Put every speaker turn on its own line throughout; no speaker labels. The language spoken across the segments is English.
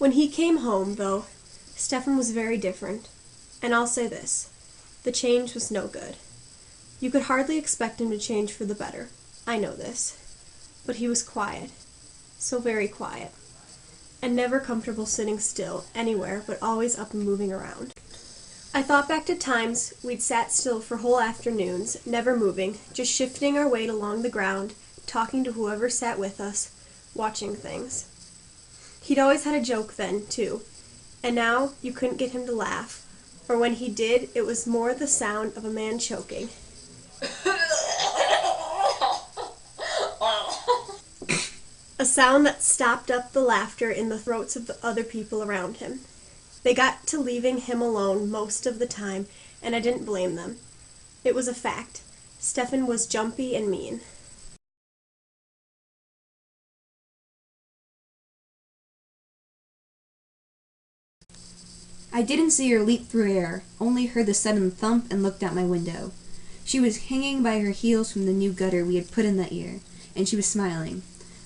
When he came home, though, Stefan was very different. And I'll say this, the change was no good. You could hardly expect him to change for the better. I know this. But he was quiet. So very quiet. And never comfortable sitting still anywhere, but always up and moving around. I thought back to times we'd sat still for whole afternoons, never moving, just shifting our weight along the ground, talking to whoever sat with us, watching things. He'd always had a joke then, too, and now you couldn't get him to laugh, or when he did, it was more the sound of a man choking. A sound that stopped up the laughter in the throats of the other people around him. They got to leaving him alone most of the time, and I didn't blame them. It was a fact. Stefan was jumpy and mean.
I didn't see her leap through air, only heard the sudden thump and looked out my window. She was hanging by her heels from the new gutter we had put in that year, and she was smiling.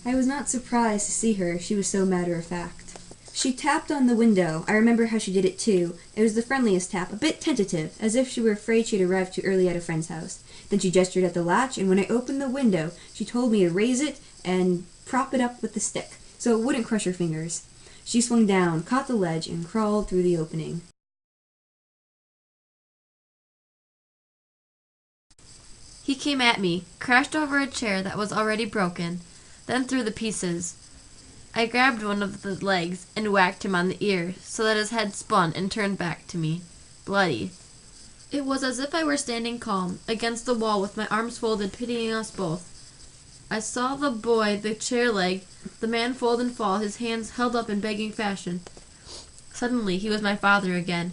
I was not surprised to see her, she was so matter-of-fact. She tapped on the window. I remember how she did it too. It was the friendliest tap, a bit tentative, as if she were afraid she had arrived too early at a friend's house. Then she gestured at the latch, and when I opened the window, she told me to raise it and prop it up with the stick, so it wouldn't crush her fingers. She swung down, caught the ledge, and crawled through the opening.
He came at me, crashed over a chair that was already broken, then threw the pieces. I grabbed one of the legs and whacked him on the ear so that his head spun and turned back to me, bloody. It was as if I were standing calm, against the wall with my arms folded, pitying us both. I saw the boy, the chair leg, the man fold and fall, his hands held up in begging fashion. Suddenly he was my father again,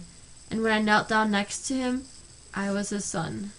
and when I knelt down next to him, I was his son.